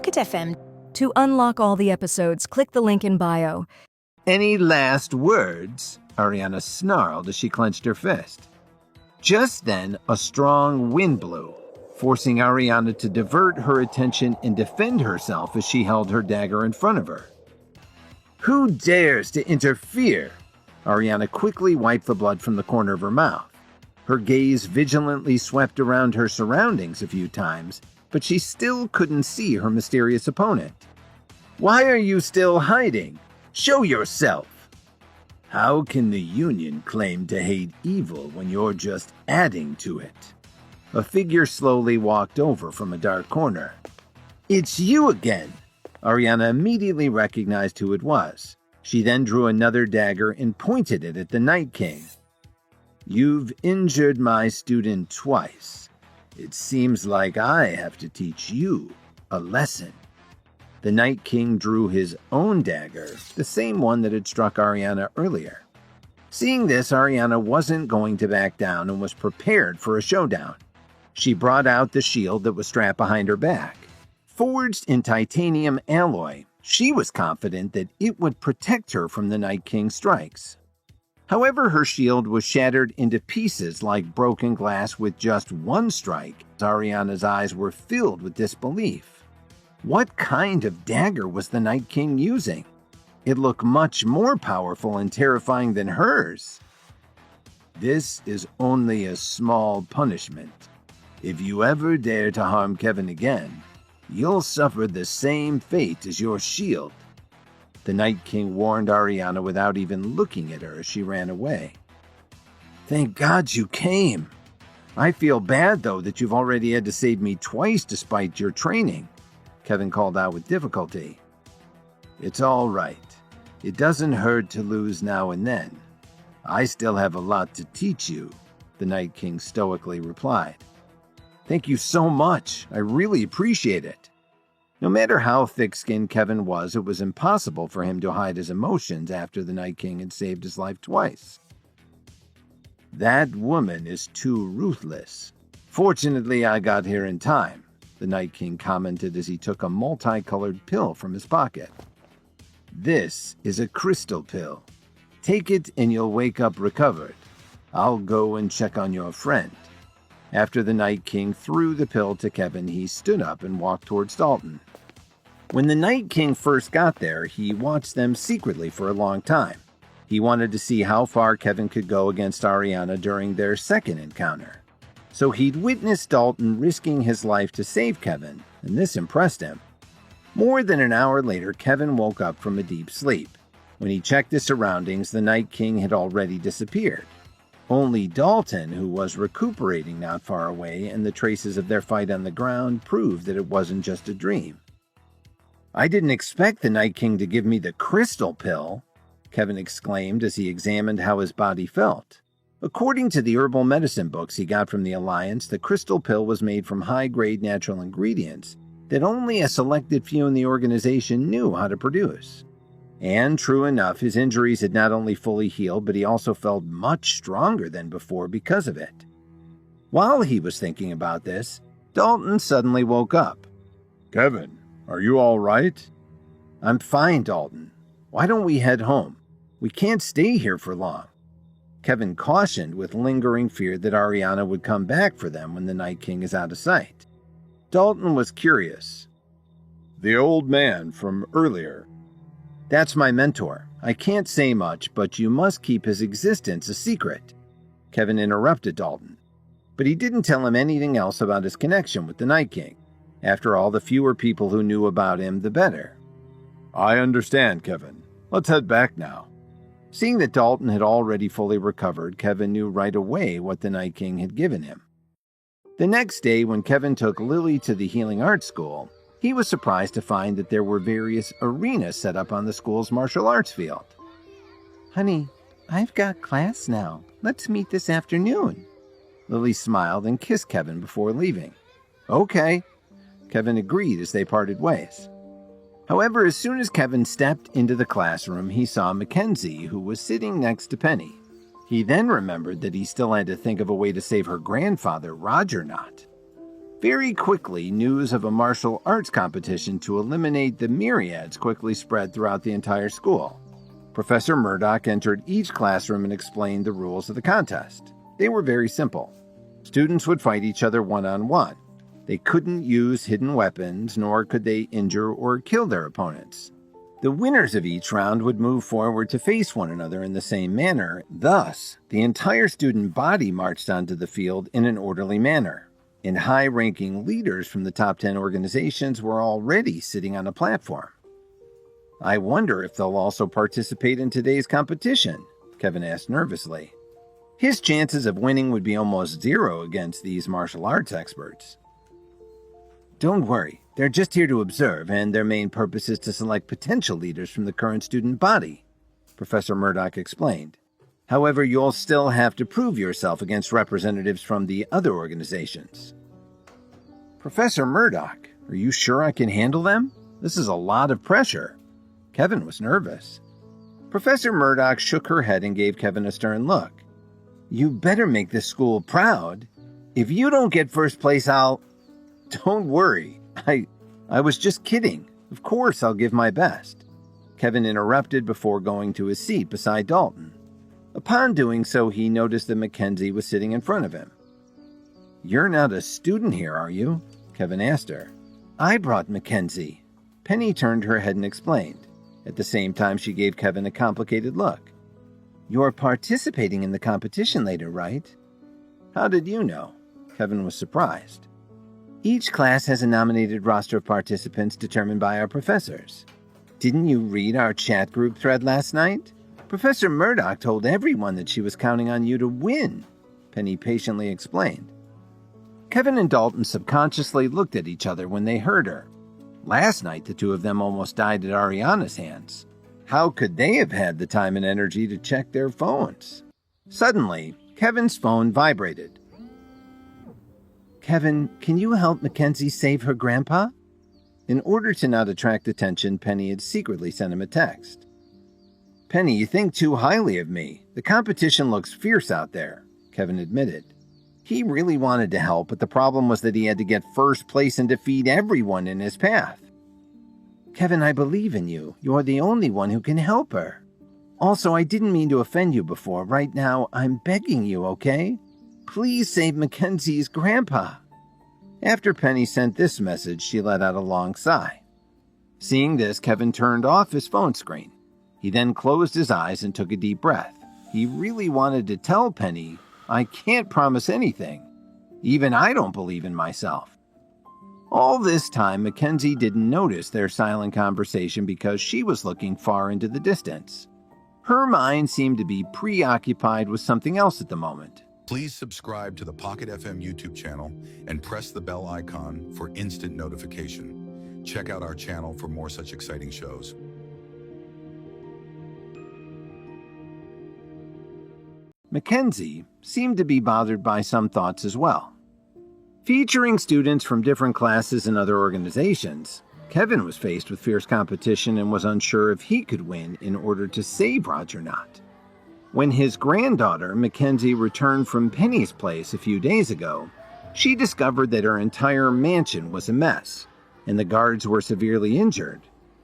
Pocket FM. To unlock all the episodes, click the link in bio. Any last words? Ariana snarled as she clenched her fist. Just then, a strong wind blew, forcing Ariana to divert her attention and defend herself as she held her dagger in front of her. Who dares to interfere? Ariana quickly wiped the blood from the corner of her mouth. Her gaze vigilantly swept around her surroundings a few times, but she still couldn't see her mysterious opponent. Why are you still hiding? Show yourself! How can the Union claim to hate evil when you're just adding to it? A figure slowly walked over from a dark corner. It's you again! Ariana immediately recognized who it was. She then drew another dagger and pointed it at the Night King. You've injured my student twice. It seems like I have to teach you a lesson. The Night King drew his own dagger, the same one that had struck Ariana earlier. Seeing this, Ariana wasn't going to back down and was prepared for a showdown. She brought out the shield that was strapped behind her back. Forged in titanium alloy, she was confident that it would protect her from the Night King's strikes. However, her shield was shattered into pieces like broken glass with just one strike. Ariana's eyes were filled with disbelief. What kind of dagger was the Night King using? It looked much more powerful and terrifying than hers. This is only a small punishment. If you ever dare to harm Kevin again, you'll suffer the same fate as your shield. The Night King warned Ariana without even looking at her as she ran away. Thank God you came. I feel bad, though, that you've already had to save me twice despite your training, Kevin called out with difficulty. It's all right. It doesn't hurt to lose now and then. I still have a lot to teach you, the Night King stoically replied. Thank you so much. I really appreciate it. No matter how thick-skinned Kevin was, it was impossible for him to hide his emotions after the Night King had saved his life twice. That woman is too ruthless. Fortunately, I got here in time, the Night King commented as he took a multicolored pill from his pocket. This is a crystal pill. Take it and you'll wake up recovered. I'll go and check on your friend. After the Night King threw the pill to Kevin, he stood up and walked towards Dalton. When the Night King first got there, he watched them secretly for a long time. He wanted to see how far Kevin could go against Ariana during their second encounter. So he'd witnessed Dalton risking his life to save Kevin, and this impressed him. More than an hour later, Kevin woke up from a deep sleep. When he checked his surroundings, the Night King had already disappeared. Only Dalton, who was recuperating not far away, and the traces of their fight on the ground proved that it wasn't just a dream. I didn't expect the Night King to give me the crystal pill, Kevin exclaimed as he examined how his body felt. According to the herbal medicine books he got from the Alliance, the crystal pill was made from high-grade natural ingredients that only a selected few in the organization knew how to produce. And true enough, his injuries had not only fully healed, but he also felt much stronger than before because of it. While he was thinking about this, Dalton suddenly woke up. Kevin, are you all right? I'm fine, Dalton. Why don't we head home? We can't stay here for long. Kevin cautioned with lingering fear that Ariana would come back for them when the Night King is out of sight. Dalton was curious. The old man from earlier. That's my mentor. I can't say much, but you must keep his existence a secret. Kevin interrupted Dalton. But he didn't tell him anything else about his connection with the Night King. After all, the fewer people who knew about him, the better. I understand, Kevin. Let's head back now. Seeing that Dalton had already fully recovered, Kevin knew right away what the Night King had given him. The next day, when Kevin took Lily to the Healing Arts School, he was surprised to find that there were various arenas set up on the school's martial arts field. Honey, I've got class now. Let's meet this afternoon. Lily smiled and kissed Kevin before leaving. Okay, Kevin agreed as they parted ways. However, as soon as Kevin stepped into the classroom, he saw Mackenzie, who was sitting next to Penny. He then remembered that he still had to think of a way to save her grandfather, Roger Knott. Very quickly, news of a martial arts competition to eliminate the myriads quickly spread throughout the entire school. Professor Murdoch entered each classroom and explained the rules of the contest. They were very simple. Students would fight each other one-on-one. They couldn't use hidden weapons, nor could they injure or kill their opponents. The winners of each round would move forward to face one another in the same manner. Thus, the entire student body marched onto the field in an orderly manner, and high-ranking leaders from the top 10 organizations were already sitting on a platform. I wonder if they'll also participate in today's competition, Kevin asked nervously. His chances of winning would be almost zero against these martial arts experts. Don't worry, they're just here to observe, and their main purpose is to select potential leaders from the current student body, Professor Murdoch explained. However, you'll still have to prove yourself against representatives from the other organizations. Professor Murdoch, are you sure I can handle them? This is a lot of pressure. Kevin was nervous. Professor Murdoch shook her head and gave Kevin a stern look. You better make this school proud. If you don't get first place, I'll... Don't worry. I was just kidding. Of course I'll give my best. Kevin interrupted before going to his seat beside Dalton. Upon doing so, he noticed that Mackenzie was sitting in front of him. You're not a student here, are you? Kevin asked her. I brought Mackenzie. Penny turned her head and explained. At the same time, she gave Kevin a complicated look. You're participating in the competition later, right? How did you know? Kevin was surprised. Each class has a nominated roster of participants determined by our professors. Didn't you read our chat group thread last night? Professor Murdoch told everyone that she was counting on you to win, Penny patiently explained. Kevin and Dalton subconsciously looked at each other when they heard her. Last night, the two of them almost died at Ariana's hands. How could they have had the time and energy to check their phones? Suddenly, Kevin's phone vibrated. Kevin, can you help Mackenzie save her grandpa? In order to not attract attention, Penny had secretly sent him a text. Penny, you think too highly of me. The competition looks fierce out there, Kevin admitted. He really wanted to help, but the problem was that he had to get first place and defeat everyone in his path. Kevin, I believe in you. You're the only one who can help her. Also, I didn't mean to offend you before. Right now, I'm begging you, okay? Please save Mackenzie's grandpa. After Penny sent this message, she let out a long sigh. Seeing this, Kevin turned off his phone screen. He then closed his eyes and took a deep breath. He really wanted to tell Penny, I can't promise anything. Even I don't believe in myself. All this time, Mackenzie didn't notice their silent conversation because she was looking far into the distance. Her mind seemed to be preoccupied with something else at the moment. Please subscribe to the Pocket FM YouTube channel and press the bell icon for instant notification. Check out our channel for more such exciting shows. Mackenzie seemed to be bothered by some thoughts as well. Featuring students from different classes and other organizations, Kevin was faced with fierce competition and was unsure if he could win in order to save Roger Knott. When his granddaughter, Mackenzie, returned from Penny's place a few days ago, she discovered that her entire mansion was a mess, and the guards were severely injured.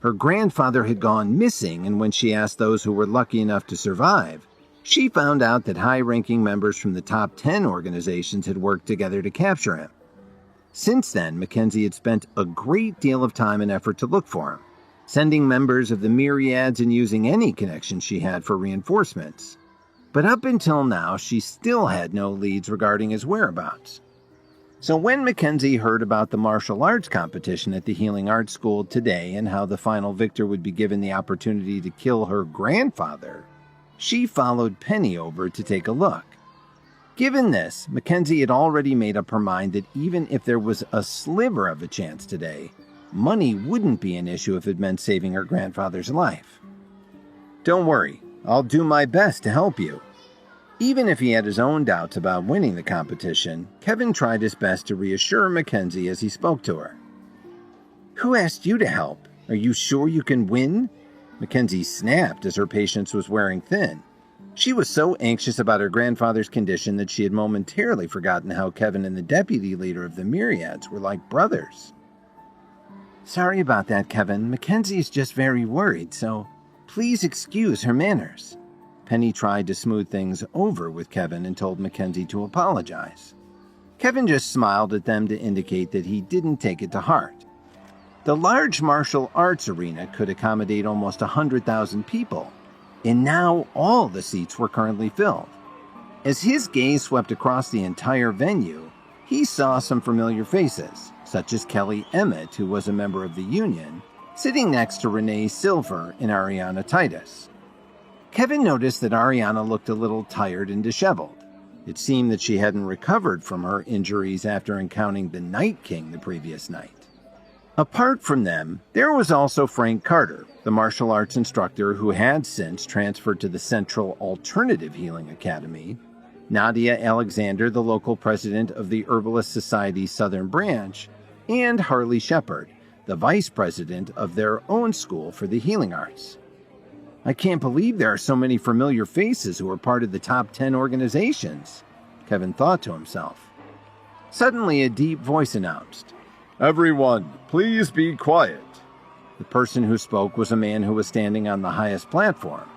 Her grandfather had gone missing, and when she asked those who were lucky enough to survive, she found out that high-ranking members from the top 10 organizations had worked together to capture him. Since then, Mackenzie had spent a great deal of time and effort to look for him, sending members of the myriads and using any connection she had for reinforcements. But up until now, she still had no leads regarding his whereabouts. So when Mackenzie heard about the martial arts competition at the Healing Arts School today and how the final victor would be given the opportunity to kill her grandfather, she followed Penny over to take a look. Given this, Mackenzie had already made up her mind that even if there was a sliver of a chance today, money wouldn't be an issue if it meant saving her grandfather's life. Don't worry, I'll do my best to help you. Even if he had his own doubts about winning the competition, Kevin tried his best to reassure Mackenzie as he spoke to her. Who asked you to help? Are you sure you can win? Mackenzie snapped as her patience was wearing thin. She was so anxious about her grandfather's condition that she had momentarily forgotten how Kevin and the deputy leader of the Myriads were like brothers. "Sorry about that, Kevin. Mackenzie is just very worried, so please excuse her manners." Penny tried to smooth things over with Kevin and told Mackenzie to apologize. Kevin just smiled at them to indicate that he didn't take it to heart. The large martial arts arena could accommodate almost 100,000 people, and now all the seats were currently filled. As his gaze swept across the entire venue, he saw some familiar faces, such as Kelly Emmett, who was a member of the union, sitting next to Renee Silver and Ariana Titus. Kevin noticed that Ariana looked a little tired and disheveled. It seemed that she hadn't recovered from her injuries after encountering the Night King the previous night. Apart from them, there was also Frank Carter, the martial arts instructor who had since transferred to the Central Alternative Healing Academy, Nadia Alexander, the local president of the Herbalist Society's Southern Branch, and Harley Shepard, the vice president of their own school for the healing arts. "I can't believe there are so many familiar faces who are part of the top 10 organizations," Kevin thought to himself. Suddenly, a deep voice announced, "Everyone, please be quiet." The person who spoke was a man who was standing on the highest platform.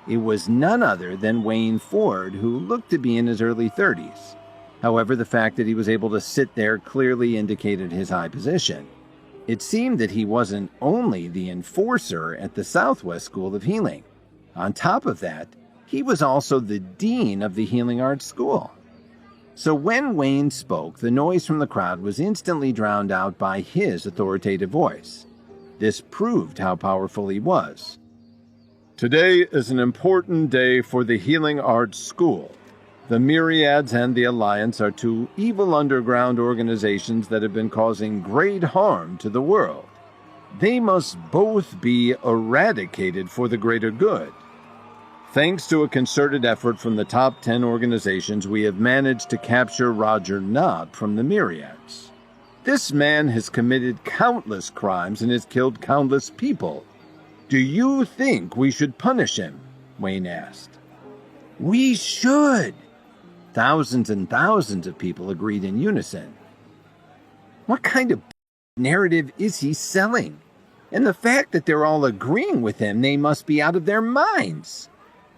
It was none other than Wayne Ford, who looked to be in his early 30s. However, the fact that he was able to sit there clearly indicated his high position. It seemed that he wasn't only the enforcer at the Southwest School of Healing. On top of that, he was also the dean of the Healing Arts School. So when Wayne spoke, the noise from the crowd was instantly drowned out by his authoritative voice. This proved how powerful he was. "Today is an important day for the Healing Arts School. The Myriads and the Alliance are two evil underground organizations that have been causing great harm to the world. They must both be eradicated for the greater good. Thanks to a concerted effort from the top 10 organizations, we have managed to capture Roger Knott from the Myriads. This man has committed countless crimes and has killed countless people. Do you think we should punish him?" Wayne asked. "We should!" Thousands and thousands of people agreed in unison. What kind of narrative is he selling? And the fact that they're all agreeing with him, they must be out of their minds.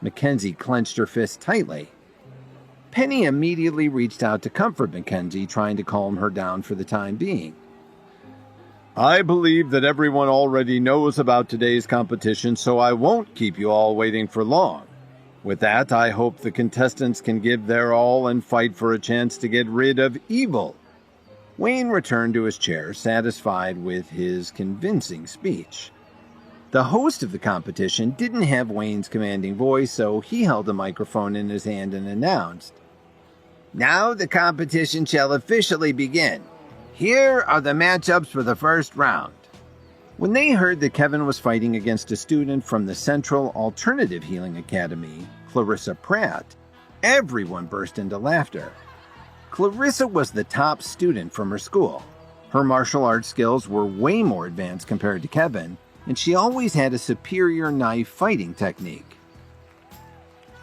Mackenzie clenched her fist tightly. Penny immediately reached out to comfort Mackenzie, trying to calm her down for the time being. "I believe that everyone already knows about today's competition, so I won't keep you all waiting for long. With that, I hope the contestants can give their all and fight for a chance to get rid of evil." Wayne returned to his chair, satisfied with his convincing speech. The host of the competition didn't have Wayne's commanding voice, so he held a microphone in his hand and announced, "Now the competition shall officially begin. Here are the matchups for the first round." When they heard that Kevin was fighting against a student from the Central Alternative Healing Academy, Clarissa Pratt, everyone burst into laughter. Clarissa was the top student from her school. Her martial arts skills were way more advanced compared to Kevin, and she always had a superior knife fighting technique.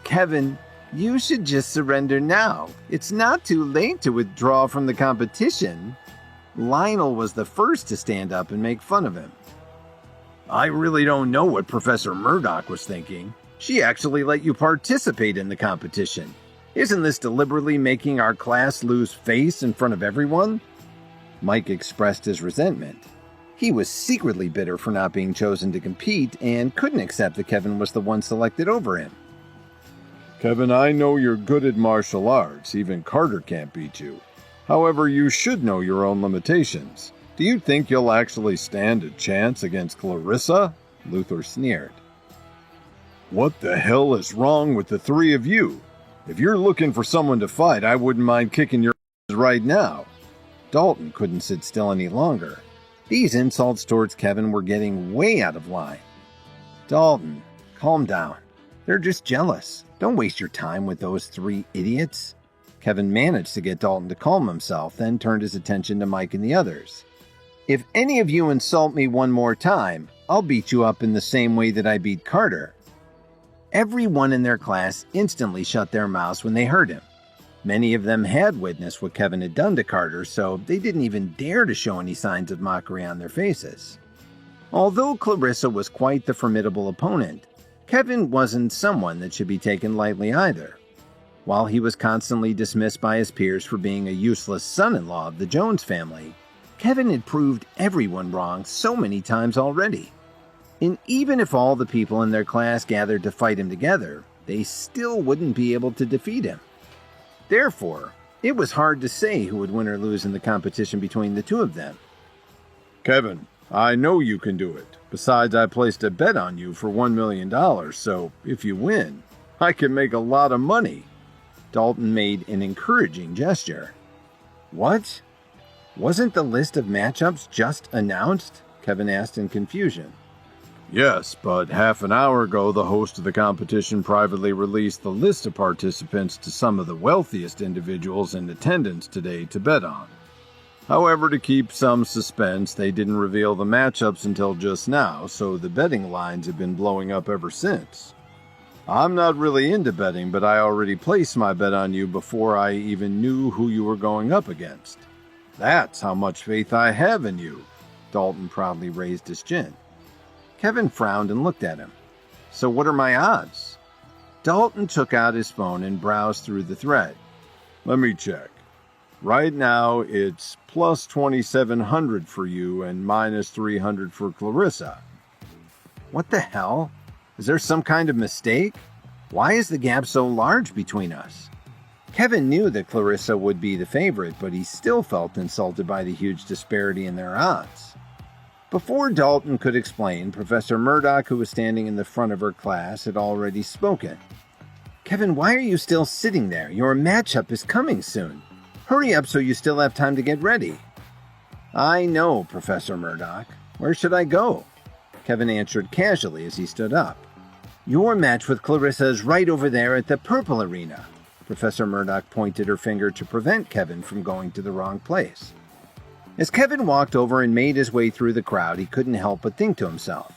"Kevin, you should just surrender now. It's not too late to withdraw from the competition." Lionel was the first to stand up and make fun of him. "I really don't know what Professor Murdoch was thinking. She actually let you participate in the competition. Isn't this deliberately making our class lose face in front of everyone?" Mike expressed his resentment. He was secretly bitter for not being chosen to compete and couldn't accept that Kevin was the one selected over him. "Kevin, I know you're good at martial arts. Even Carter can't beat you. However, you should know your own limitations. Do you think you'll actually stand a chance against Clarissa?" Luther sneered. "What the hell is wrong with the three of you? If you're looking for someone to fight, I wouldn't mind kicking your ass right now." Dalton couldn't sit still any longer. These insults towards Kevin were getting way out of line. "Dalton, calm down. They're just jealous. Don't waste your time with those three idiots." Kevin managed to get Dalton to calm himself, then turned his attention to Mike and the others. "If any of you insult me one more time, I'll beat you up in the same way that I beat Carter." Everyone in their class instantly shut their mouths when they heard him. Many of them had witnessed what Kevin had done to Carter, so they didn't even dare to show any signs of mockery on their faces. Although Clarissa was quite the formidable opponent, Kevin wasn't someone that should be taken lightly either. While he was constantly dismissed by his peers for being a useless son-in-law of the Jones family, Kevin had proved everyone wrong so many times already. And even if all the people in their class gathered to fight him together, they still wouldn't be able to defeat him. Therefore, it was hard to say who would win or lose in the competition between the two of them. Kevin, I know you can do it. Besides, I placed a bet on you for $1 million, so if you win, I can make a lot of money. Dalton made an encouraging gesture. What? Wasn't the list of matchups just announced? Kevin asked in confusion. Yes, but half an hour ago, the host of the competition privately released the list of participants to some of the wealthiest individuals in attendance today to bet on. However, to keep some suspense, they didn't reveal the matchups until just now, so the betting lines have been blowing up ever since. I'm not really into betting, but I already placed my bet on you before I even knew who you were going up against. That's how much faith I have in you. Dalton proudly raised his chin. Kevin frowned and looked at him. So what are my odds? Dalton took out his phone and browsed through the thread. Let me check. Right now, it's plus 2,700 for you and minus 300 for Clarissa. What the hell? Is there some kind of mistake? Why is the gap so large between us? Kevin knew that Clarissa would be the favorite, but he still felt insulted by the huge disparity in their odds. Before Dalton could explain, Professor Murdoch, who was standing in the front of her class, had already spoken. Kevin, why are you still sitting there? Your matchup is coming soon. Hurry up so you still have time to get ready. I know, Professor Murdoch. Where should I go? Kevin answered casually as he stood up. Your match with Clarissa is right over there at the purple arena. Professor Murdoch pointed her finger to prevent Kevin from going to the wrong place. As Kevin walked over and made his way through the crowd, he couldn't help but think to himself,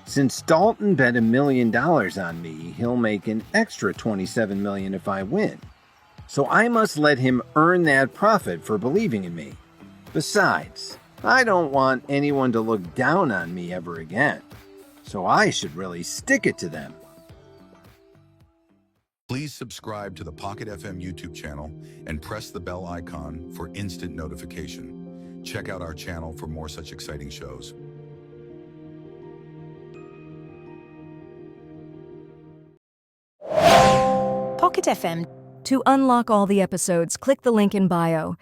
since Dalton bet $1 million on me, he'll make an extra $27 million if I win. So I must let him earn that profit for believing in me. Besides, I don't want anyone to look down on me ever again. So I should really stick it to them. Please subscribe to the Pocket FM YouTube channel and press the bell icon for instant notification. Check out our channel for more such exciting shows. Pocket FM. To unlock all the episodes, click the link in bio.